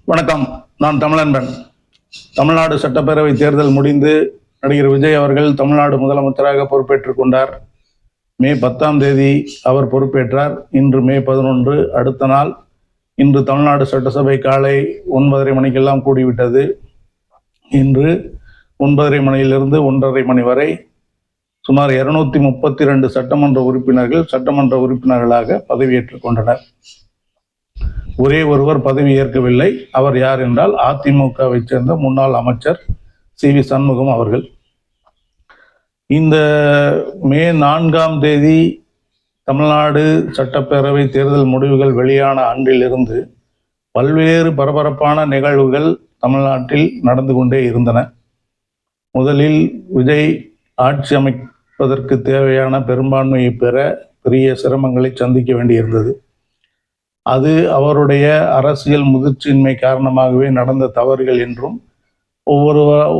வணக்கம். நான் தமிழன்பன். தமிழ்நாடு சட்டப்பேரவை தேர்தல் முடிந்து நடிகர் விஜய் அவர்கள் தமிழ்நாடு முதலமைச்சராக பொறுப்பேற்றுக் கொண்டார். மே 10 அவர் பொறுப்பேற்றார். இன்று மே 11, அடுத்த நாள். இன்று தமிழ்நாடு சட்டசபை காலை 9:30 மணிக்கெல்லாம் கூடிவிட்டது. இன்று 9:30 மணியிலிருந்து 1:30 மணி வரை சுமார் 232 சட்டமன்ற உறுப்பினர்கள் சட்டமன்ற உறுப்பினர்களாக பதவியேற்றுக் கொண்டனர். ஒரே ஒருவர் பதவி ஏற்கவில்லை. அவர் யார் என்றால் அதிமுகவை சேர்ந்த முன்னாள் அமைச்சர் சி.வி. சண்முகம் அவர்கள். இந்த மே 4 தமிழ்நாடு சட்டப்பேரவை தேர்தல் முடிவுகள் வெளியான அன்றிலிருந்து பல்வேறு பரபரப்பான நிகழ்வுகள் தமிழ்நாட்டில் நடந்து கொண்டே இருந்தன. முதலில் விஜய் ஆட்சி அமைப்பதற்கு தேவையான பெரும்பான்மையை பெற பெரிய சிரமங்களை சந்திக்க வேண்டியிருந்தது. அது அவருடைய அரசியல் முதிர்ச்சியின்மை காரணமாகவே நடந்த தவறுகள் என்றும்,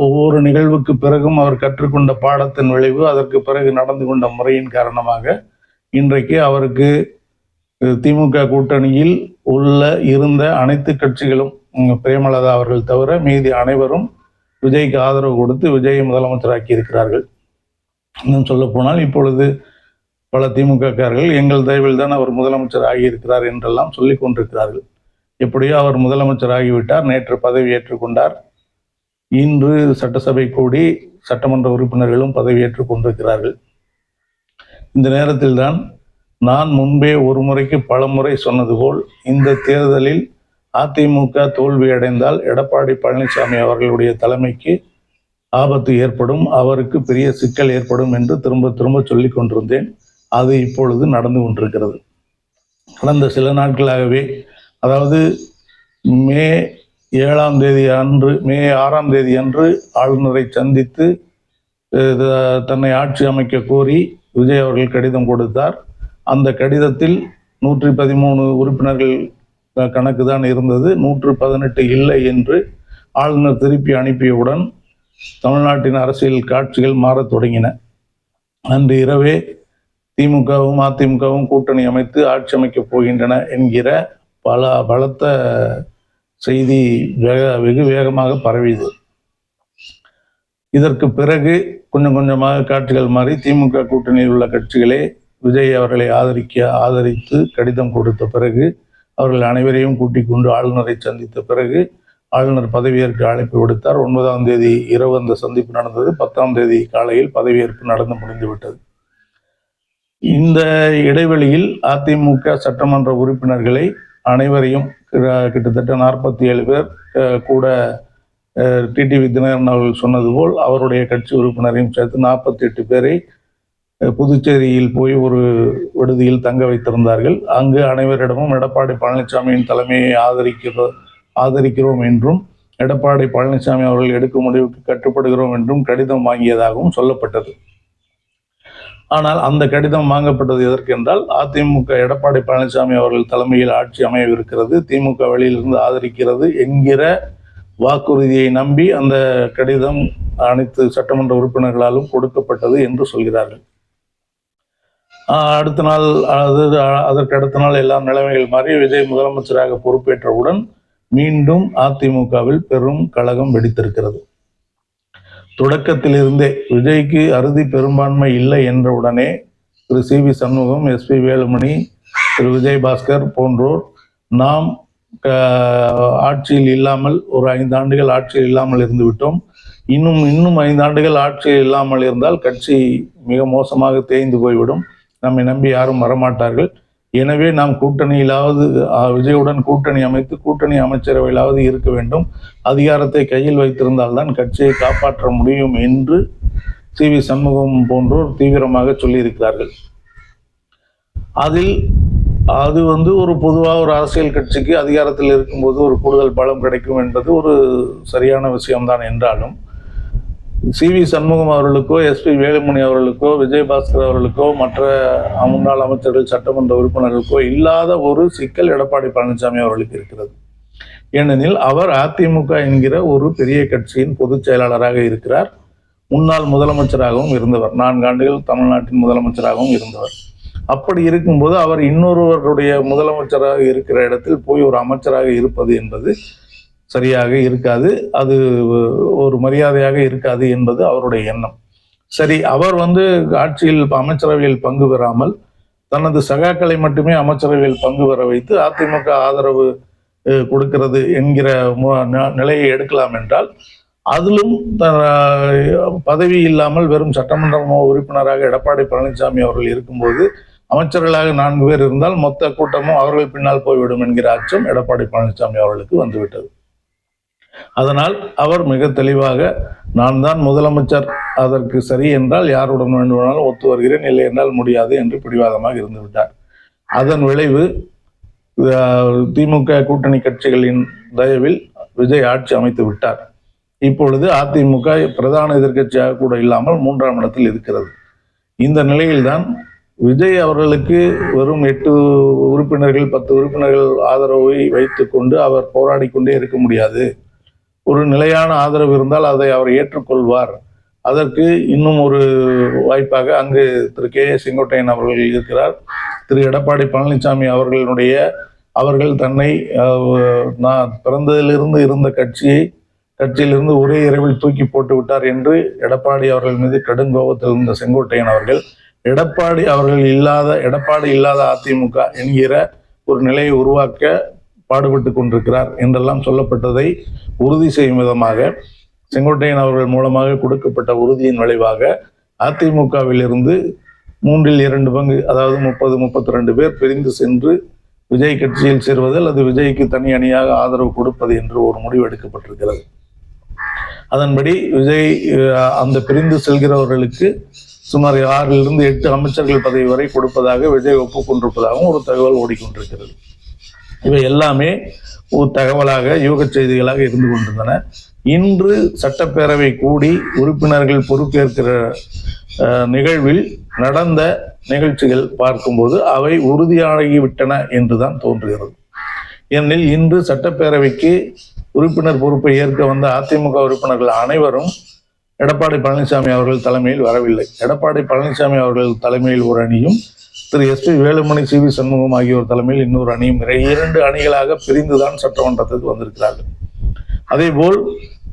ஒவ்வொரு நிகழ்வுக்கு பிறகும் அவர் கற்றுக்கொண்ட பாடத்தின் விளைவு, அதற்கு பிறகு நடந்து கொண்ட முறையின் காரணமாக இன்றைக்கு அவருக்கு திமுக கூட்டணியில் இருந்த அனைத்து கட்சிகளும், பிரேமலதா அவர்கள் தவிர மீதி அனைவரும் விஜய்க்கு ஆதரவு கொடுத்து விஜயை முதலமைச்சராக்கி இருக்கிறார்கள். இன்னும் சொல்ல போனால் இப்பொழுது பல திமுகக்காரர்கள் எங்கள் தயவில் தான் அவர் முதலமைச்சர் ஆகியிருக்கிறார் என்றெல்லாம் சொல்லிக் கொண்டிருக்கிறார்கள். எப்படியோ அவர் முதலமைச்சர் ஆகிவிட்டார். நேற்று பதவி ஏற்றுக்கொண்டார். இன்று சட்டசபை கூடி சட்டமன்ற உறுப்பினர்களும் பதவி ஏற்றுக் கொண்டிருக்கிறார்கள். இந்த நேரத்தில் தான் நான் முன்பே ஒரு முறைக்கு பல முறை சொன்னது போல், இந்த தேர்தலில் அதிமுக தோல்வி அடைந்தால் எடப்பாடி பழனிசாமி அவர்களுடைய தலைமைக்கு ஆபத்து ஏற்படும், அவருக்கு பெரிய சிக்கல் ஏற்படும் என்று திரும்ப திரும்ப சொல்லிக் கொண்டிருந்தேன். அது இப்பொழுது நடந்து கொண்டிருக்கிறது. கடந்த சில நாட்களாகவே, அதாவது மே 6 அன்று ஆளுநரை சந்தித்து தன்னை ஆட்சி அமைக்க கோரி விஜய் அவர்கள் கடிதம் கொடுத்தார். அந்த கடிதத்தில் 113 உறுப்பினர்கள் கணக்கு தான் இருந்தது. 118 இல்லை என்று ஆளுநர் திருப்பி அனுப்பியவுடன் தமிழ்நாட்டின் அரசியல் காட்சிகள் மாறத் தொடங்கின. அன்று இரவே திமுகவும் அதிமுகவும் கூட்டணி அமைத்து ஆட்சி அமைக்கப் போகின்றன என்கிற பலத்த செய்தி வெகு வேகமாக பரவியது. இதற்கு பிறகு கொஞ்சம் கொஞ்சமாக காட்சிகள் மாறி திமுக கூட்டணியில் உள்ள கட்சிகளே விஜய் அவர்களை ஆதரித்து கடிதம் கொடுத்த பிறகு, அவர்கள் அனைவரையும் கூட்டிக் கொண்டு ஆளுநரை சந்தித்த பிறகு ஆளுநர் பதவியேற்க அழைப்பு விடுத்தார். 9 இரவு அந்த சந்திப்பு நடந்தது. 10 காலையில் பதவியேற்பு நடந்து முடிந்துவிட்டது. இந்த இடைவெளியில் அதிமுக சட்டமன்ற உறுப்பினர்களை அனைவரையும், கிட்டத்தட்ட 47 பேர் கூட, டிடிவி தினகரன் அவர்கள் சொன்னது போல் அவருடைய கட்சி உறுப்பினரையும் சேர்த்து 48 பேரை புதுச்சேரியில் போய் ஒரு விடுதியில் தங்க வைத்திருந்தார்கள். அங்கு அனைவரிடமும் எடப்பாடி பழனிசாமியின் தலைமையை ஆதரிக்கிறோம் என்றும், எடப்பாடி பழனிசாமி அவர்கள் எடுக்கும் முடிவுக்கு கட்டுப்படுகிறோம் என்றும் கடிதம் வாங்கியதாகவும் சொல்லப்பட்டது. ஆனால் அந்த கடிதம் வாங்கப்பட்டது எதற்கு என்றால், அதிமுக எடப்பாடி பழனிசாமி அவர்கள் தலைமையில் ஆட்சி அமையவிருக்கிறது, திமுக வெளியிலிருந்து ஆதரிக்கிறது என்கிற வாக்குறுதியை நம்பி அந்த கடிதம் அனைத்து சட்டமன்ற உறுப்பினர்களாலும் கொடுக்கப்பட்டது என்று சொல்கிறார்கள். அதற்கு அடுத்த நாள் எல்லாம் நிலைமைகள் மாறி விஜய் முதலமைச்சராக பொறுப்பேற்றவுடன் மீண்டும் அதிமுகவில் பெரும் கலகம் வெடித்திருக்கிறது. தொடக்கத்திலிருந்தே விஜய்க்கு அறுதி பெரும்பான்மை இல்லை என்றவுடனே திரு சி.வி. சண்முகம், எஸ்.பி. வேலுமணி, திரு விஜயபாஸ்கர் போன்றோர் நாம் ஆட்சியில் இல்லாமல் ஒரு 5 ஆண்டுகள் ஆட்சியில் இல்லாமல் இருந்து விட்டோம், இன்னும் 5 ஆண்டுகள் ஆட்சியில் இல்லாமல் இருந்தால் கட்சி மிக மோசமாக தேய்ந்து போய்விடும், நம்மை நம்பி யாரும் வரமாட்டார்கள், எனவே நாம் கூட்டணியிலாவது விஜயுடன் கூட்டணி அமைத்து கூட்டணி அமைச்சரவையிலாவது இருக்க வேண்டும், அதிகாரத்தை கையில் வைத்திருந்தால்தான் கட்சியை காப்பாற்ற முடியும் என்று சி.வி. சண்முகம் போன்றோர் தீவிரமாக சொல்லியிருக்கிறார்கள். அது ஒரு பொதுவாக ஒரு அரசியல் கட்சிக்கு அதிகாரத்தில் இருக்கும்போது ஒரு கூடுதல் பலம் கிடைக்கும் என்பது ஒரு சரியான விஷயம்தான் என்றாலும், சி.வி. சண்முகம் அவர்களுக்கோ, எஸ்.பி. வேலுமணி அவர்களுக்கோ, விஜயபாஸ்கர் அவர்களுக்கோ, மற்ற முன்னாள் அமைச்சர்கள், சட்டமன்ற உறுப்பினர்களுக்கோ இல்லாத ஒரு சிக்கல் எடப்பாடி பழனிசாமி அவர்களுக்கு இருக்கிறது. ஏனெனில் அவர் அதிமுக என்கிற ஒரு பெரிய கட்சியின் பொதுச் செயலாளராக இருக்கிறார். முன்னாள் முதலமைச்சராகவும் இருந்தவர். 4 ஆண்டுகள் தமிழ்நாட்டின் முதலமைச்சராகவும் இருந்தவர். அப்படி இருக்கும்போது அவர் இன்னொருவருடைய முதலமைச்சராக இருக்கிற இடத்தில் போய் ஒரு அமைச்சராக இருப்பது என்பது சரியாக இருக்காது, அது ஒரு மரியாதையாக இருக்காது என்பது அவருடைய எண்ணம். சரி, அவர் ஆட்சியில் அமைச்சரவையில் பங்கு பெறாமல் தனது சகாக்களை மட்டுமே அமைச்சரவையில் பங்கு பெற வைத்து அதிமுக ஆதரவு கொடுக்கிறது என்கிற நிலையை எடுக்கலாம் என்றால், அதிலும் பதவி இல்லாமல் வெறும் சட்டமன்ற உறுப்பினராக எடப்பாடி பழனிசாமி அவர்கள் இருக்கும்போது அமைச்சர்களாக 4 பேர் இருந்தால் மொத்த கூட்டமும் அவர்கள் பின்னால் போய்விடும் என்கிற அச்சம் எடப்பாடி பழனிசாமி அவர்களுக்கு வந்துவிட்டது. அதனால் அவர் மிக தெளிவாக, நான் தான் முதலமைச்சர், அதற்கு சரி என்றால் யாருடன் வேண்டுமானாலும் ஒத்து வருகிறேன், இல்லை என்றால் முடியாது என்று பிடிவாதமாக இருந்து விட்டார். அதன் விளைவு திமுக கூட்டணி கட்சிகளின் தயவில் விஜய் ஆட்சி அமைத்து விட்டார். இப்பொழுது அதிமுக பிரதான எதிர்க்கட்சியாக கூட இல்லாமல் 3ஆம் இடத்தில் இருக்கிறது. இந்த நிலையில்தான் விஜய் அவர்களுக்கு வெறும் 8 உறுப்பினர்கள் 10 உறுப்பினர்கள் ஆதரவை வைத்துக்கொண்டு அவர் போராடி கொண்டே இருக்க முடியாது. ஒரு நிலையான ஆதரவு இருந்தால் அதை அவர் ஏற்றுக்கொள்வார். அதற்கு இன்னும் ஒரு வாய்ப்பாக அங்கு திரு கே. செங்கோட்டையன் அவர்கள் இருக்கிறார். திரு எடப்பாடி பழனிசாமி அவர்கள் தன்னை நான் பிறந்ததிலிருந்து இருந்த கட்சியிலிருந்து ஒரே இரவில் தூக்கி போட்டு விட்டார் என்று எடப்பாடி அவர்கள் மீது கடும் கோபத்தில் இருந்த செங்கோட்டையன் அவர்கள் எடப்பாடி இல்லாத அதிமுக என்கிற ஒரு நிலையை உருவாக்க பாடுபட்டு கொண்டிருக்கிறார் என்றெல்லாம் சொல்லப்பட்டதை உறுதி செய்யும் விதமாக செங்கோட்டையன் அவர்கள் மூலமாக கொடுக்கப்பட்ட உறுதியின் விளைவாக அதிமுகவில் இருந்து 3/2 பங்கு, அதாவது 30-32 பேர் பிரிந்து சென்று விஜய் கட்சியில் சேர்வது அல்லது விஜய்க்கு தனி அணியாக ஆதரவு கொடுப்பது என்று ஒரு முடிவு எடுக்கப்பட்டிருக்கிறது. அதன்படி விஜய் அந்த பிரிந்து செல்கிறவர்களுக்கு சுமார் 6-8 அமைச்சர்கள் பதவி வரை கொடுப்பதாக விஜய் ஒப்புக்கொண்டிருப்பதாகவும் ஒரு தகவல் ஓடிக்கொண்டிருக்கிறது. இவை எல்லாமே ஒரு தகவலாக யூக செய்திகளாக இருந்து கொண்டிருந்தன. இன்று சட்டப்பேரவை கூடி உறுப்பினர்கள் பொறுப்பேற்கிற நிகழ்வில் நடந்த நிகழ்ச்சிகள் பார்க்கும்போது அவை உறுதியாகிவிட்டன என்றுதான் தோன்றுகிறது. ஏனெனில் இன்று சட்டப்பேரவைக்கு உறுப்பினர் பொறுப்பை ஏற்க வந்த அதிமுக உறுப்பினர்கள் அனைவரும் எடப்பாடி பழனிசாமி அவர்கள் தலைமையில் வரவில்லை. எடப்பாடி பழனிசாமி அவர்கள் தலைமையில் ஒரு அணியும், திரு எஸ்.பி. வேலுமணி, சி.வி. சண்முகம் ஆகியோர் தலைமையில் இன்னொரு அணியும் 2 அணிகளாக பிரிந்துதான் சட்டமன்றத்துக்கு வந்திருக்கிறார்கள். அதேபோல்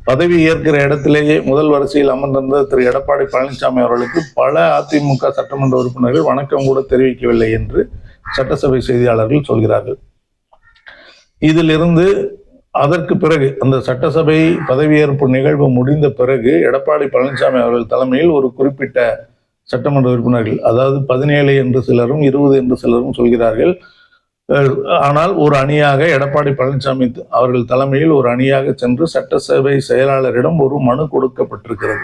பதவி ஏற்கிற இடத்திலேயே முதல் வரிசையில் அமர்ந்திருந்த திரு எடப்பாடி பழனிசாமி அவர்களுக்கு பல அதிமுக சட்டமன்ற உறுப்பினர்கள் வணக்கம் கூட தெரிவிக்கவில்லை என்று சட்டசபை செய்தியாளர்கள் சொல்கிறார்கள். இதிலிருந்து அதற்கு பிறகு அந்த சட்டசபை பதவியேற்பு நிகழ்வு முடிந்த பிறகு எடப்பாடி பழனிசாமி அவர்கள் தலைமையில் ஒரு குறிப்பிட்ட சட்டமன்ற உறுப்பினர்கள், அதாவது 17 என்று சிலரும் 20 என்று சிலரும் சொல்கிறார்கள், ஆனால் ஒரு அணியாக எடப்பாடி பழனிசாமி அவர்கள் தலைமையில் ஒரு அணியாக சென்று சட்டசபை செயலாளரிடம் ஒரு மனு கொடுக்கப்பட்டிருக்கிறது.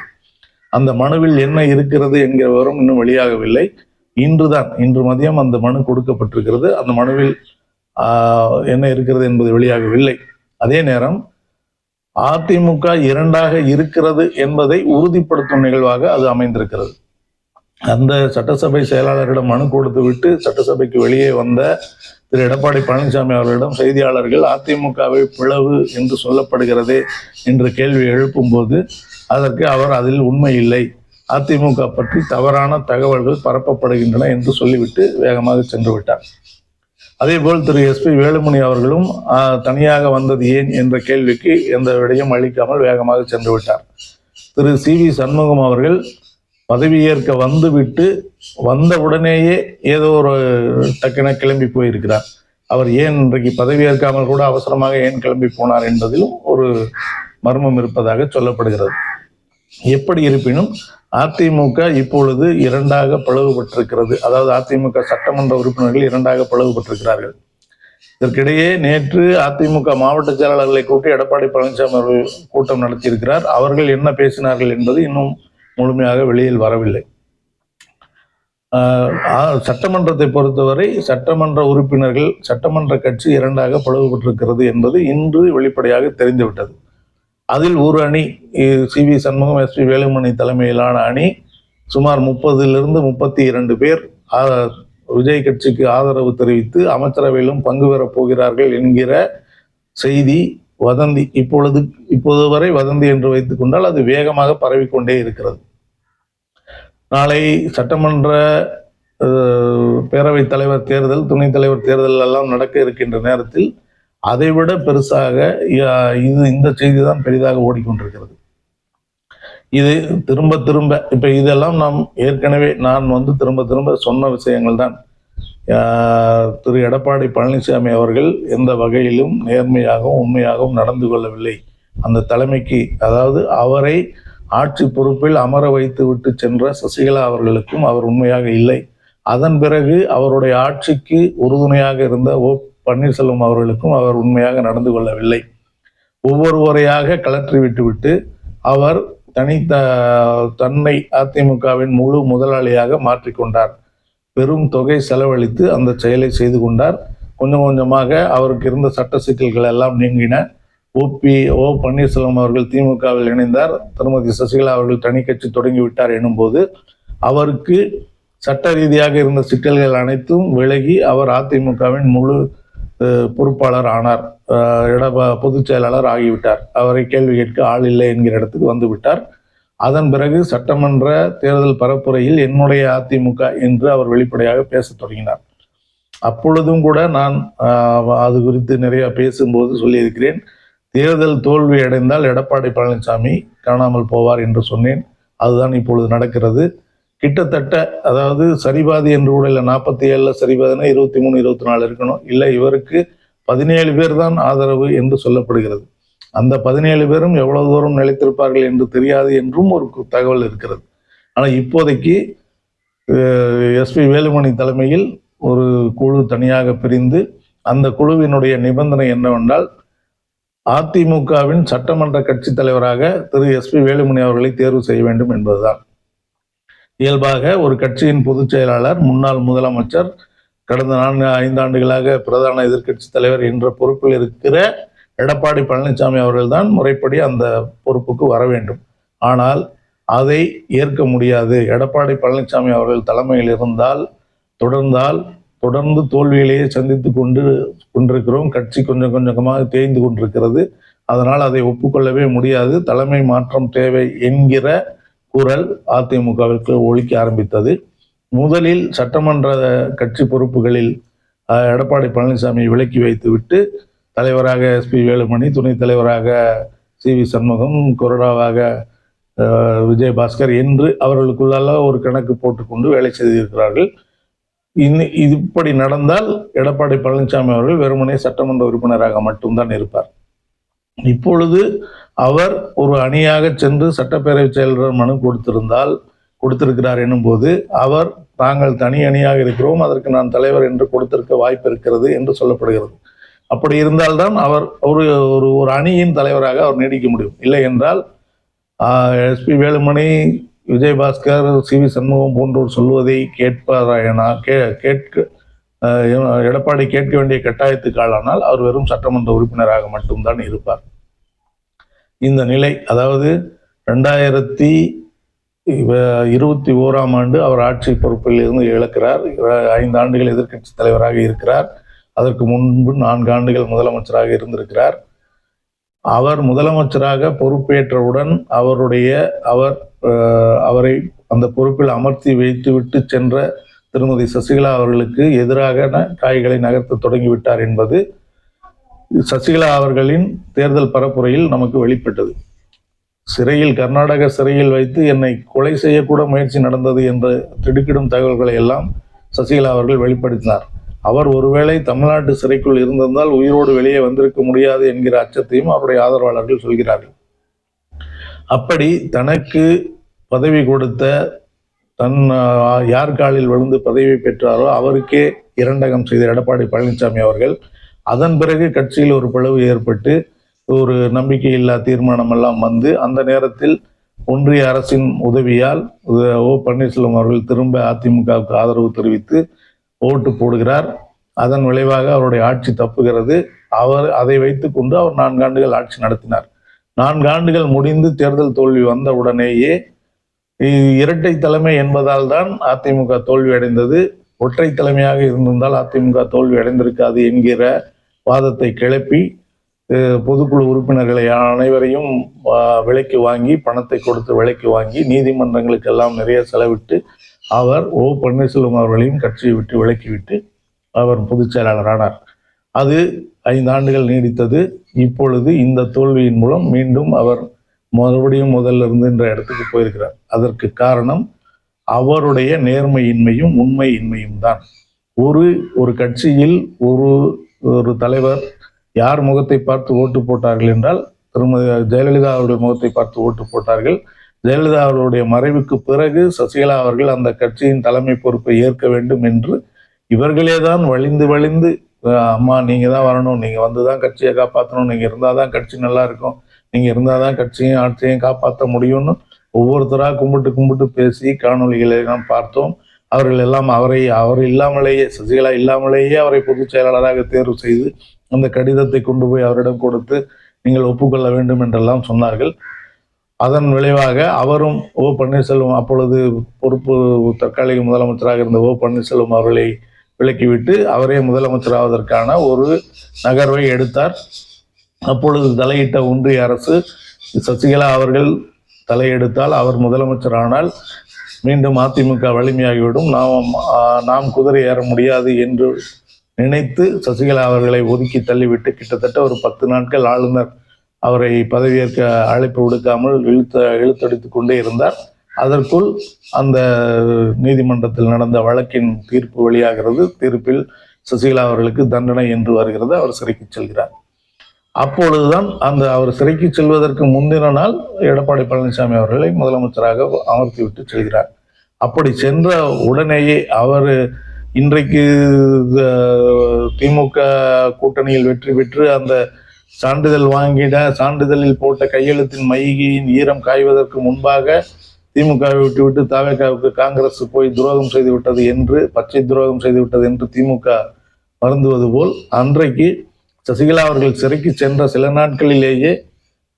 அந்த மனுவில் என்ன இருக்கிறது என்கிற விவரம் இன்னும் வெளியாகவில்லை. இன்று மதியம் அந்த மனு கொடுக்கப்பட்டிருக்கிறது. அந்த மனுவில் என்ன இருக்கிறது என்பது வெளியாகவில்லை. அதே நேரம் அதிமுக 2ஆக இருக்கிறது என்பதை உறுதிப்படுத்தும் நிகழ்வாக அது அமைந்திருக்கிறது. அந்த சட்டசபை செயலாளரிடம் மனு கொடுத்து விட்டு சட்டசபைக்கு வெளியே வந்த திரு எடப்பாடி பழனிசாமி அவர்களிடம் செய்தியாளர்கள் அதிமுகவை பிளவு என்று சொல்லப்படுகிறதே என்ற கேள்வி எழுப்பும்போது அதற்கு அவர் அதில் உண்மை இல்லை, அதிமுக பற்றி தவறான தகவல்கள் பரப்பப்படுகின்றன என்று சொல்லிவிட்டு வேகமாக சென்று விட்டார். அதேபோல் திரு எஸ்.பி. வேலுமணி அவர்களும் தனியாக வந்தது ஏன் என்ற கேள்விக்கு எந்த விடையும் அளிக்காமல் வேகமாக சென்று விட்டார். திரு சி.வி. சண்முகம் அவர்கள் பதவியேற்க வந்த உடனேயே ஏதோ ஒரு டக்குன கிளம்பி போயிருக்கிறார். அவர் ஏன் இன்றைக்கு பதவியேற்காமல் கூட அவசரமாக ஏன் கிளம்பி போனார் என்பதிலும் ஒரு மர்மம் இருப்பதாக சொல்லப்படுகிறது. எப்படி இருப்பினும் அதிமுக இப்பொழுது 2ஆக பிளவுபட்டிருக்கிறது. அதாவது அதிமுக சட்டமன்ற உறுப்பினர்கள் 2ஆக பிளவுபட்டிருக்கிறார்கள். இதற்கிடையே நேற்று அதிமுக மாவட்ட செயலாளர்களை கூட்டி எடப்பாடி பழனிசாமி அவர்கள் கூட்டம் நடத்தியிருக்கிறார். அவர்கள் என்ன பேசினார்கள் என்பது இன்னும் முழுமையாக வெளியில் வரவில்லை. சட்டமன்றத்தை பொறுத்தவரை சட்டமன்ற உறுப்பினர்கள், சட்டமன்ற கட்சி 2ஆக பிளவுபட்டிருக்கிறது என்பது இன்று வெளிப்படையாக தெரிந்துவிட்டது. அதில் ஒரு அணி சி.வி. சண்முகம், எஸ்.பி. வேலுமணி தலைமையிலான அணி சுமார் 30-32 பேர் விஜய் கட்சிக்கு ஆதரவு தெரிவித்து அமைச்சரவையிலும் பங்கு பெறப் போகிறார்கள் என்கிற செய்தி வதந்தி, இப்போது வரை வதந்தி என்று வைத்துக் கொண்டால் அது வேகமாக பரவிக்கொண்டே இருக்கிறது. நாளை சட்டமன்ற பேரவைத் தலைவர் தேர்தல், துணைத் தலைவர் தேர்தல் எல்லாம் நடக்க இருக்கின்ற நேரத்தில் அதைவிட பெருசாக இந்த செய்தி தான் பெரிதாக ஓடிக்கொண்டிருக்கிறது. இது திரும்ப திரும்ப இப்ப இதெல்லாம் நான் திரும்ப திரும்ப சொன்ன விஷயங்கள் தான். திரு எடப்பாடி பழனிசாமி அவர்கள் எந்த வகையிலும் நேர்மையாகவும் உண்மையாகவும் நடந்து கொள்ளவில்லை. அந்த தலைமைக்கு, அதாவது அவரை ஆட்சி பொறுப்பில் அமர வைத்து விட்டு சென்ற சசிகலா அவர்களுக்கும் அவர் உண்மையாக இல்லை. அதன் பிறகு அவருடைய ஆட்சிக்கு உறுதுணையாக இருந்த பன்னீர்செல்வம் அவர்களுக்கும் அவர் உண்மையாக நடந்து கொள்ளவில்லை. ஒவ்வொருவரையாக கலற்றி விட்டுவிட்டு அவர் தன்னை அதிமுகவின் முழு முதலாளியாக மாற்றிக்கொண்டார். பெரும் தொகை செலவழித்து அந்த செயலை செய்து கொண்டார். கொஞ்சம் கொஞ்சமாக அவருக்கு இருந்த சட்ட சிக்கல்கள் எல்லாம் நீங்கின. ஓ பன்னீர்செல்வம் அவர்கள் திமுகவில் இணைந்தார். திருமதி சசிகலா அவர்கள் தனி கட்சி தொடங்கிவிட்டார் எனும்போது அவருக்கு சட்ட ரீதியாக இருந்த சிக்கல்கள் அனைத்தும் விலகி அவர் அதிமுகவின் முழு பொறுப்பாளர் ஆனார். பொதுச் செயலாளர் ஆகிவிட்டார். அவரை கேள்வி கேட்க ஆள் இல்லை என்கிற இடத்துக்கு வந்து விட்டார். அதன் பிறகு சட்டமன்ற தேர்தல் பரப்புரையில் என்னுடைய அதிமுக என்று அவர் வெளிப்படையாக பேசத் தொடங்கினார். அப்பொழுதும் கூட நான் அது குறித்து நிறைய பேசும்போது சொல்லியிருக்கிறேன். தேர்தல் தோல்வி அடைந்தால் எடப்பாடி பழனிசாமி காணாமல் போவார் என்று சொன்னேன். அதுதான் இப்பொழுது நடக்கிறது. கிட்டத்தட்ட, அதாவது சரிபாதி என்று கூட இல்லை, 47 சரிபாதினா 23 24 இருக்கணும். இல்லை, இவருக்கு 17 பேர் தான் ஆதரவு என்று சொல்லப்படுகிறது. அந்த 17 பேரும் எவ்வளவு தூரம் நிலைத்திருப்பார்கள் என்று தெரியாது என்றும் ஒரு தகவல் இருக்கிறது. ஆனால் இப்போதைக்கு எஸ்பி வேலுமணி தலைமையில் ஒரு குழு தனியாக பிரிந்து, அந்த குழுவினுடைய நிபந்தனை என்னவென்றால், அதிமுகவின் சட்டமன்ற கட்சி தலைவராக திரு எஸ்பி வேலுமணி அவர்களை தேர்வு செய்ய வேண்டும் என்பதுதான். இயல்பாக ஒரு கட்சியின் பொதுச் செயலாளர், முன்னாள் முதலமைச்சர், கடந்த 4-5 ஆண்டுகளாக பிரதான எதிர்க்கட்சி தலைவர் என்ற பொறுப்பில் இருக்கிற எடப்பாடி பழனிசாமி அவர்கள் தான் முறைப்படி அந்த பொறுப்புக்கு வர வேண்டும். ஆனால் அதை ஏற்க முடியாது. எடப்பாடி பழனிசாமி அவர்கள் தலைமையில் தொடர்ந்து தோல்வியிலேயே சந்தித்து கொண்டிருக்கிறோம். கட்சி கொஞ்சம் கொஞ்சமாக தேய்ந்து கொண்டிருக்கிறது. அதனால் அதை ஒப்புக்கொள்ளவே முடியாது. தலைமை மாற்றம் தேவை என்கிற குரல் அதிமுகவிற்கு ஒலிக்க ஆரம்பித்தது. முதலில் சட்டமன்ற கட்சி பொறுப்புகளில் எடப்பாடி பழனிசாமி விலக்கி வைத்துவிட்டு தலைவராக எஸ்பி வேலுமணி, துணைத் தலைவராக சி.வி. சண்முகம், கொறடாவாக விஜயபாஸ்கர் என்று அவர்களுக்குள்ளால ஒரு கணக்கு போட்டுக்கொண்டு வேலை செய்திருக்கிறார்கள். இப்படி நடந்தால் எடப்பாடி பழனிசாமி அவர்கள் வெறுமனே சட்டமன்ற உறுப்பினராக மட்டும்தான் இருப்பார். இப்பொழுது அவர் ஒரு அணியாக சென்று சட்டப்பேரவை செயலர் மனு கொடுத்திருக்கிறார் எனும் போது அவர், தாங்கள் தனி அணியாக இருக்கிறோம், அதற்கு நான் தலைவர் என்று கொடுத்திருக்க வாய்ப்பு இருக்கிறது என்று சொல்லப்படுகிறது. அப்படி இருந்தால்தான் அவர் ஒரு அணியின் தலைவராக அவர் நீடிக்க முடியும். இல்லை என்றால் எஸ்பி வேலுமணி, விஜயபாஸ்கர், சி.வி. சண்முகம் போன்றோர் சொல்வதை எடப்பாடி கேட்க வேண்டிய கட்டாயத்துக்கு ஆளானால் அவர் வெறும் சட்டமன்ற உறுப்பினராக மட்டும்தான் இருப்பார். இந்த நிலை, அதாவது 2021 ஆண்டு அவர் ஆட்சி பொறுப்பில் இருந்து இழக்கிறார். 5 ஆண்டுகள் எதிர்க்கட்சி தலைவராக இருக்கிறார். அதற்கு முன்பு 4 ஆண்டுகள் முதலமைச்சராக இருந்திருக்கிறார். அவர் முதலமைச்சராக பொறுப்பேற்றவுடன் அவரை அந்த பொறுப்பில் அமர்த்தி வைத்துவிட்டு சென்ற திருமதி சசிகலா அவர்களுக்கு எதிராக காய்களை நகர்த்த தொடங்கிவிட்டார் என்பது சசிகலா அவர்களின் தேர்தல் பரப்புரையில் நமக்கு வெளிப்பட்டது. கர்நாடக சிறையில் வைத்து என்னை கொலை செய்யக்கூட முயற்சி நடந்தது என்ற திடுக்கிடும் தகவல்களை எல்லாம் சசிகலா அவர்கள் வெளிப்படுத்தினார். அவர் ஒருவேளை தமிழ்நாட்டு சிறைக்குள் இருந்திருந்தால் உயிரோடு வெளியே வந்திருக்க முடியாது என்கிற அச்சத்தையும் அவருடைய ஆதரவாளர்கள் சொல்கிறார்கள். அப்படி தனக்கு பதவி கொடுத்த, யார் காலில் விழுந்து பதவி பெற்றாரோ அவருக்கே இரண்டகம் செய்த எடப்பாடி பழனிசாமி அவர்கள் அதன் பிறகு கட்சியில் ஒரு பிளவு ஏற்பட்டு ஒரு நம்பிக்கையில்லா தீர்மானம் எல்லாம் வந்து, அந்த நேரத்தில் ஒன்றிய அரசின் உதவியால் பன்னீர்செல்வம் அவர்கள் திரும்ப அதிமுகவுக்கு ஆதரவு தெரிவித்து ஓட்டு போடுகிறார். அதன் விளைவாக அவருடைய ஆட்சி தப்புகிறது. அதை வைத்துக் கொண்டு அவர் 4 ஆண்டுகள் ஆட்சி நடத்தினார். 4 ஆண்டுகள் முடிந்து தேர்தல் தோல்வி வந்த உடனேயே இரட்டை தலைமை என்பதால் தான் அதிமுக தோல்வி அடைந்தது, ஒற்றை தலைமையாக இருந்திருந்தால் அதிமுக தோல்வி அடைந்திருக்காது என்கிற வாதத்தை கிளப்பி பொதுக்குழு உறுப்பினர்களை அனைவரையும் விலைக்கு வாங்கி, பணத்தை கொடுத்து விலைக்கு வாங்கி, நீதிமன்றங்களுக்கெல்லாம் நிறைய செலவிட்டு அவர் பன்னீர்செல்வம் அவர்களையும் கட்சியை விட்டு விலக்கிவிட்டு அவர் பொதுச் செயலாளர் ஆனார். அது 5 ஆண்டுகள் நீடித்தது. இப்பொழுது இந்த தோல்வியின் மூலம் மீண்டும் அவர் மறுபடியும் முதல்ல இருந்து என்ற இடத்துக்கு போயிருக்கிறார். அதற்கு காரணம் அவருடைய நேர்மையின்மையும் உண்மையின்மையும் தான். ஒரு கட்சியில் ஒரு தலைவர் யார் முகத்தை பார்த்து ஓட்டு போட்டார்கள் என்றால் திருமதி ஜெயலலிதா அவர்கள் முகத்தை பார்த்து ஓட்டு போட்டார்கள். ஜெயலலிதா அவர்களுடைய மறைவுக்கு பிறகு சசிகலா அவர்கள் அந்த கட்சியின் தலைமை பொறுப்பை ஏற்க வேண்டும் என்று இவர்களே தான் வழிந்து அம்மா நீங்க தான் வரணும், நீங்க வந்துதான் கட்சியை காப்பாற்றணும், நீங்க இருந்தாதான் கட்சி நல்லா இருக்கும், நீங்க இருந்தாதான் கட்சியும் ஆட்சியையும் காப்பாற்ற முடியும்னு ஒவ்வொருத்தராக கும்பிட்டு பேசி காணொலிகளை நாம் பார்த்தோம். அவர்கள் எல்லாம் அவர் இல்லாமலேயே, சசிகலா இல்லாமலேயே அவரை பொதுச் செயலாளராக தேர்வு செய்து அந்த கடிதத்தை கொண்டு போய் அவரிடம் கொடுத்து நீங்கள் ஒப்புக்கொள்ள வேண்டும் என்றெல்லாம் சொன்னார்கள். அதன் விளைவாக அவரும் ஓ பன்னீர்செல்வம், அப்பொழுது பொறுப்பு தற்காலிக முதலமைச்சராக இருந்த ஓ பன்னீர்செல்வம் அவர்களை விலக்கிவிட்டு அவரே முதலமைச்சராவதற்கான ஒரு நகர்வை எடுத்தார். அப்பொழுது தலையிட்ட ஒன்றிய அரசு சசிகலா அவர்கள் தலையெடுத்தால் அவர் முதலமைச்சர் ஆனால் மீண்டும் அதிமுக வலிமையாகிவிடும், நாம் குதிரை ஏற முடியாது என்று நினைத்து சசிகலா அவர்களை ஒதுக்கி தள்ளிவிட்டு கிட்டத்தட்ட ஒரு 10 நாட்கள் ஆளுநர் அவரை பதவியேற்க அழைப்பு விடுக்காமல் இழுத்தடித்து கொண்டே இருந்தார். அதற்குள் அந்த நீதிமன்றத்தில் நடந்த வழக்கின் தீர்ப்பு வெளியாகிறது. தீர்ப்பில் சசிகலா அவர்களுக்கு தண்டனை என்று வருகிறது. அவர் சிறைக்கு செல்கிறார். அப்பொழுதுதான் அவர் சிறைக்கு செல்வதற்கு முந்தின நாள் எடப்பாடி பழனிசாமி அவர்களை முதலமைச்சராக அமர்த்தி விட்டு செல்கிறார். அப்படி சென்ற உடனேயே அவர் இன்றைக்கு திமுக கூட்டணியில் வெற்றி பெற்று அந்த சான்றிதழில் போட்ட கையெழுத்தின் மையின் ஈரம் காய்வதற்கு முன்பாக திமுகவை விட்டுவிட்டு தவேகாவுக்கு காங்கிரஸ் போய் துரோகம் செய்து விட்டது என்று, பச்சை துரோகம் செய்து விட்டது என்று திமுக வருந்துவது போல் அன்றைக்கு சசிகலா அவர்கள் சிறைக்கு சென்ற சில நாட்களிலேயே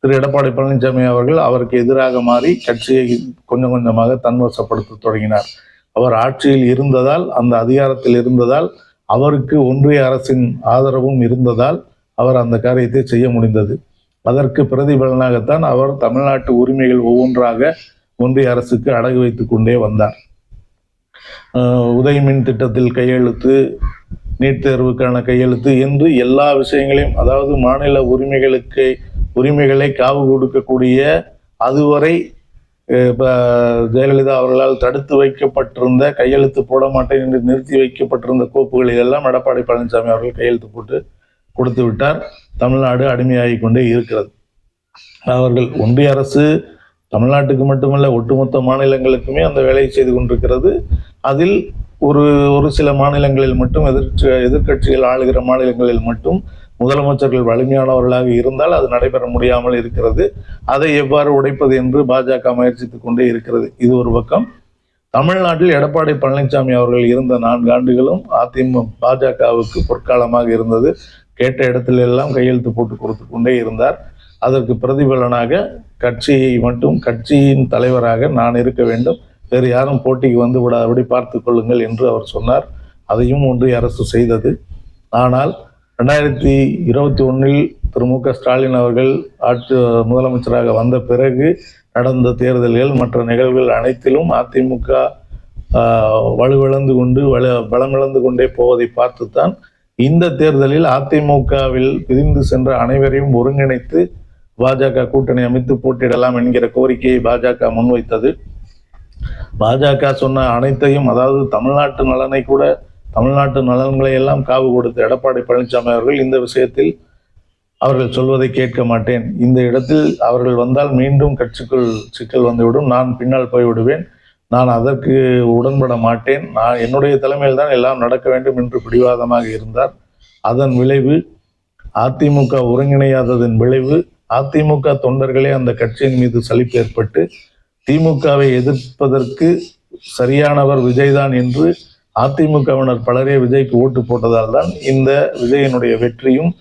திரு எடப்பாடி பழனிசாமி அவர்கள் அவருக்கு எதிராக மாறி கட்சியை கொஞ்சம் கொஞ்சமாக தன்வசப்படுத்த தொடங்கினார். அவர் ஆட்சியில் இருந்ததால், அந்த அதிகாரத்தில் இருந்ததால், அவருக்கு ஒன்றிய அரசின் ஆதரவும் இருந்ததால் அவர் அந்த காரியத்தை செய்ய முடிந்தது. அதற்கு பிரதிபலனாகத்தான் அவர் தமிழ்நாட்டு உரிமைகள் ஒவ்வொன்றாக ஒன்றிய அரசுக்கு அடகு வைத்து கொண்டே வந்தார். உதயமின் திட்டத்தில் கையெழுத்து, நீட் தேர்வுக்கான கையெழுத்து என்று எல்லா விஷயங்களையும், அதாவது மாநில உரிமைகளை காவு கொடுக்கக்கூடிய அதுவரை ஜெயலலிதா அவர்களால் தடுத்து வைக்கப்பட்டிருந்த, கையெழுத்து போட மாட்டேன் என்று நிறுத்தி வைக்கப்பட்டிருந்த கோப்புகளில் எல்லாம் எடப்பாடி பழனிசாமி அவர்கள் கையெழுத்து போட்டு கொடுத்து விட்டார். தமிழ்நாடு அடிமையாகி கொண்டே இருக்கிறது. அவர்கள் ஒன்றிய அரசு தமிழ்நாட்டுக்கு மட்டுமல்ல ஒட்டுமொத்த மாநிலங்களுக்குமே அந்த வேலையை செய்து கொண்டிருக்கிறது. அதில் ஒரு சில மாநிலங்களில் மட்டும் எதிர்கட்சிகள் ஆளுகிற மாநிலங்களில் மட்டும் முதலமைச்சர்கள் வலிமையானவர்களாக இருந்தால் அது நடைபெற முடியாமல் இருக்கிறது. அதை எவ்வாறு உடைப்பது என்று பாஜக முயற்சித்துக் கொண்டே இருக்கிறது. இது ஒரு பக்கம். தமிழ்நாட்டில் எடப்பாடி பழனிசாமி அவர்கள் இருந்த 4 ஆண்டுகளும் பாஜகவுக்கு பொற்காலமாக இருந்தது. கேட்ட இடத்திலெல்லாம் கையெழுத்து போட்டு கொடுத்து கொண்டே இருந்தார். அதற்கு பிரதிபலனாக கட்சியின் தலைவராக நான் இருக்க வேண்டும், வேறு யாரும் போட்டிக்கு வந்து விடாதபடி பார்த்து கொள்ளுங்கள் என்று அவர் சொன்னார். அதையும் ஒன்றிய அரசு செய்தது. ஆனால் 2021 திரு மு க ஸ்டாலின் அவர்கள் முதலமைச்சராக வந்த பிறகு நடந்த தேர்தல்கள், மற்ற நிகழ்வுகள் அனைத்திலும் அதிமுக பலமிழந்து கொண்டே போவதை பார்த்துத்தான் இந்த தேர்தலில் அதிமுகவில் பிரிந்து சென்ற அனைவரையும் ஒருங்கிணைத்து பாஜக கூட்டணி அமைத்து போட்டியிடலாம் என்கிற கோரிக்கையை பாஜக முன்வைத்தது. பாஜக சொன்ன அனைத்தையும், அதாவது தமிழ்நாட்டு நலன்களை எல்லாம் காவு கொடுத்த எடப்பாடி பழனிசாமி அவர்கள் இந்த விஷயத்தில் அவர்கள் சொல்வதை கேட்க மாட்டேன், இந்த இடத்தில் அவர்கள் வந்தால் மீண்டும் கட்சிக்குள் சிக்கல் வந்துவிடும், நான் பின்னால் போய்விடுவேன், நான் அதற்கு உடன்பட மாட்டேன், என்னுடைய தலைமையில் தான் எல்லாம் நடக்க வேண்டும் என்று பிடிவாதமாக இருந்தார். அதன் விளைவு, அதிமுக ஒருங்கிணையாததன் விளைவு, அதிமுக தொண்டர்களே அந்த கட்சியின் மீது சலிப்பு ஏற்பட்டு திமுகவை எதிர்ப்பதற்கு சரியானவர் விஜய் தான் என்று அதிமுகவினர் பலரே விஜய்க்கு ஓட்டு போட்டதால் தான் இந்த விஜயனுடைய வெற்றியும்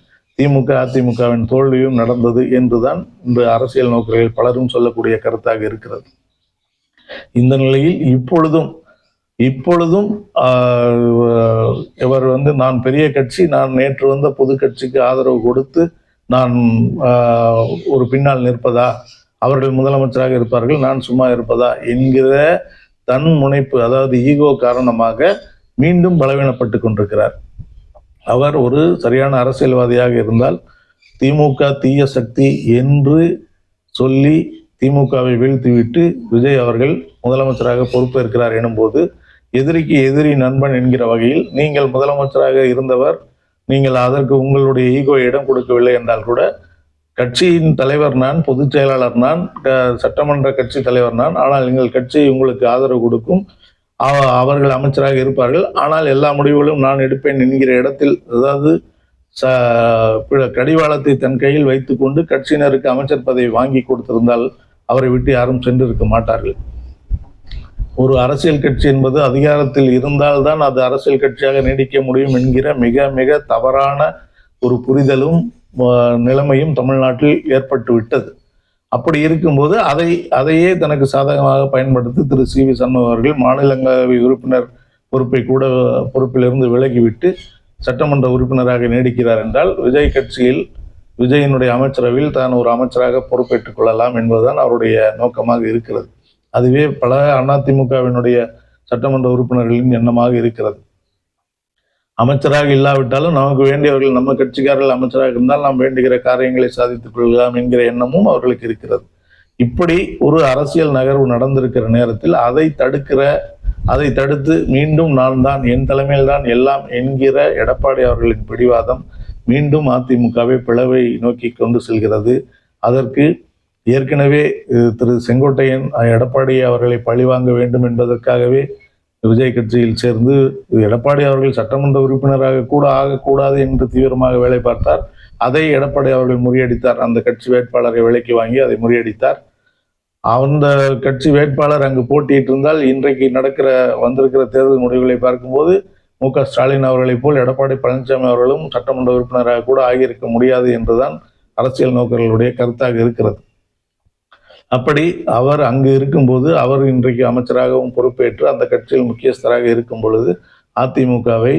அதிமுகவின் தோல்வியும் நடந்தது என்றுதான் இன்று அரசியல் நோக்கர்கள் பலரும் சொல்லக்கூடிய கருத்தாக இருக்கிறது. இந்த நிலையில் இப்பொழுதும் இவர் நான் பெரிய கட்சி, நான் நேற்று வந்த பொது கட்சிக்கு ஆதரவு கொடுத்து நான் ஒரு பின்னால் நிற்பதா, அவர்கள் முதலமைச்சராக இருப்பார்கள், நான் சும்மா இருப்பதா என்கிற தன் முனைப்பு, அதாவது ஈகோ காரணமாக மீண்டும் பலவீனப்பட்டு கொண்டிருக்கிறார். அவர் ஒரு சரியான அரசியல்வாதியாக இருந்தால் திமுக தீய சக்தி என்று சொல்லி திமுகவை வீழ்த்திவிட்டு விஜய் அவர்கள் முதலமைச்சராக பொறுப்பேற்கிறார் எனும்போது, எதிரிக்கு எதிரி நண்பன் என்கிற வகையில் நீங்கள் முதலமைச்சராக இருந்தவர், நீங்கள் அதற்கு உங்களுடைய ஈகோ இடம் கொடுக்கவில்லை என்றால் கூட, கட்சியின் தலைவர் நான், பொதுச் செயலாளர் நான், சட்டமன்ற கட்சி தலைவர் நான். ஆனால் எங்கள் கட்சி உங்களுக்கு ஆதரவு கொடுக்கும், அவர்கள் அமைச்சராக இருப்பார்கள். ஆனால் எல்லா முடிவுகளும் நான் எடுப்பேன் என்கிற இடத்தில், அதாவது கடிவாளத்தை தன் கையில் வைத்துக்கொண்டு கட்சியினருக்கு அமைச்சர் பதவி வாங்கி கொடுத்திருந்தால் அவரை விட்டு யாரும் சென்றிருக்க மாட்டார்கள். ஒரு அரசியல் கட்சி என்பது அதிகாரத்தில் இருந்தால்தான் அது அரசியல் கட்சியாக நீடிக்க முடியும் என்கிற மிக மிக தவறான ஒரு புரிதலும் நிலைமையும் தமிழ்நாட்டில் ஏற்பட்டு விட்டது. அப்படி இருக்கும்போது அதையே தனக்கு சாதகமாக பயன்படுத்தி திரு சி.வி. சண்முகம் அவர்கள் மாநிலங்களவை உறுப்பினர் பொறுப்பிலிருந்து விலகிவிட்டு சட்டமன்ற உறுப்பினராக நீடிக்கிறார் என்றால், விஜய் கட்சியில் விஜயினுடைய அமைச்சரவையில் தான் ஒரு அமைச்சராக பொறுப்பேற்றுக் கொள்ளலாம் என்பதுதான் அவருடைய நோக்கமாக இருக்கிறது. அதுவே பல அதிமுகவினுடைய சட்டமன்ற உறுப்பினர்களின் எண்ணமாக இருக்கிறது. அமைச்சராக இல்லாவிட்டாலும் நமக்கு வேண்டியவர்கள், நம்ம கட்சிக்காரர்கள் அமைச்சராக இருந்தால் நாம் வேண்டுகிற காரியங்களை சாதித்துக் கொள்ளலாம் என்கிற எண்ணமும் அவர்களுக்கு இருக்கிறது. இப்படி ஒரு அரசியல் நகர்வு நடந்திருக்கிற நேரத்தில் அதை தடுத்து மீண்டும் நான் தான், என் தலைமையில் தான் எல்லாம் என்கிற எடப்பாடி அவர்களின் பிடிவாதம் மீண்டும் அதிமுகவை பிளவை நோக்கி கொண்டு செல்கிறது. அதற்கு ஏற்கனவே திரு செங்கோட்டையன் எடப்பாடி அவர்களை பழிவாங்க வேண்டும் என்பதற்காகவே விஜய் கட்சியில் சேர்ந்து எடப்பாடி அவர்கள் சட்டமன்ற உறுப்பினராக கூட ஆகக்கூடாது என்று தீவிரமாக வேலை பார்த்தார். அதை எடப்பாடி அவர்கள் முறியடித்தார். அந்த கட்சி வேட்பாளரை விலைக்கு வாங்கி அதை முறியடித்தார். அந்த கட்சி வேட்பாளர் அங்கு போட்டியிட்டு இருந்தால் இன்றைக்கு வந்திருக்கிற தேர்தல் முடிவுகளை பார்க்கும்போது மு.க. ஸ்டாலின் அவர்களைப் போல் எடப்பாடி பழனிசாமி அவர்களும் சட்டமன்ற உறுப்பினராக கூட ஆகியிருக்க முடியாது என்றுதான் அரசியல் நோக்கர்களுடைய கருத்தாக இருக்கிறது. அப்படி அவர் அங்கு இருக்கும்போது, அவர் இன்றைக்கு அமைச்சராகவும் பொறுப்பேற்று அந்த கட்சியில் முக்கியஸ்தராக இருக்கும் பொழுது அதிமுகவை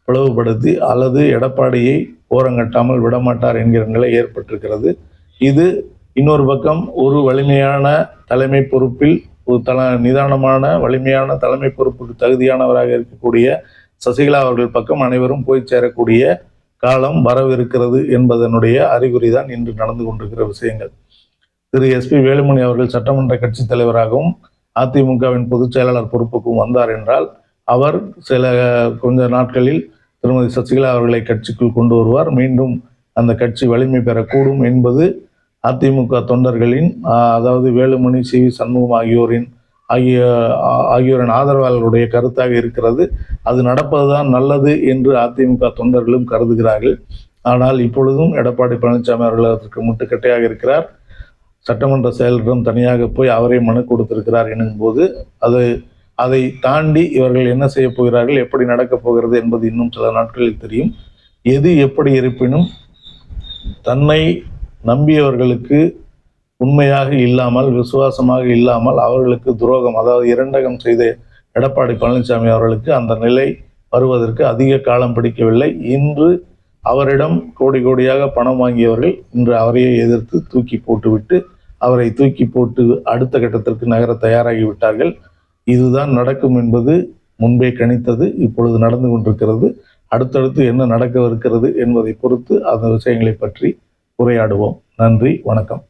பிளவுபடுத்தி அல்லது எடப்பாடியை ஓரங்கட்டாமல் விடமாட்டார் என்கிற நிலை ஏற்பட்டிருக்கிறது. இது இன்னொரு பக்கம் ஒரு வலிமையான தலைமை பொறுப்பில் நிதானமான வலிமையான தலைமை பொறுப்புக்கு தகுதியானவராக இருக்கக்கூடிய சசிகலா அவர்கள் பக்கம் அனைவரும் போய் சேரக்கூடிய காலம் வரவிருக்கிறது என்பதனுடைய அறிகுறி தான் இன்று நடந்து கொண்டிருக்கிற விஷயங்கள். திரு எஸ்.பி. வேலுமணி அவர்கள் சட்டமன்ற கட்சி தலைவராகவும் அதிமுகவின் பொதுச் செயலாளர் பொறுப்புக்கும் வந்தார் என்றால், அவர் கொஞ்ச நாட்களில் திருமதி சசிகலா அவர்களை கட்சிக்குள் கொண்டு வருவார். மீண்டும் அந்த கட்சி வலிமை பெறக்கூடும் என்பது அதிமுக தொண்டர்களின், அதாவது வேலுமணி, சி.வி. சண்முகம் ஆகியோரின் ஆதரவாளர்களுடைய கருத்தாக இருக்கிறது. அது நடப்பதுதான் நல்லது என்று அதிமுக தொண்டர்களும் கருதுகிறார்கள். ஆனால் இப்பொழுதும் எடப்பாடி பழனிசாமி அவர்கள் அதற்கு முட்டுக்கட்டையாக இருக்கிறார். சட்டமன்ற செயலரிடம் தனியாக போய் அவரே மனு கொடுத்திருக்கிறார் எனும்போது, அதை தாண்டி இவர்கள் என்ன செய்ய போகிறார்கள், எப்படி நடக்கப் போகிறது என்பது இன்னும் சில நாட்களில் தெரியும். எது எப்படி இருப்பினும் தன்னை நம்பியவர்களுக்கு உண்மையாக இல்லாமல், விசுவாசமாக இல்லாமல், அவர்களுக்கு துரோகம், அதாவது இரண்டகம் செய்த எடப்பாடி பழனிசாமி அவர்களுக்கு அந்த நிலை வருவதற்கு அதிக காலம் பிடிக்கவில்லை. இன்று அவரிடம் கோடி கோடியாக பணம் வாங்கியவர்கள் இன்று அவரையே எதிர்த்து அவரை தூக்கி போட்டு அடுத்த கட்டத்திற்கு நகர தயாராகிவிட்டார்கள். இதுதான் நடக்கும் என்பது முன்பே கணித்தது. இப்பொழுது நடந்து கொண்டிருக்கிறது. அடுத்தடுத்து என்ன நடக்கவிருக்கிறது என்பதை பொறுத்து அந்த விஷயங்களை பற்றி உரையாடுவோம். நன்றி, வணக்கம்.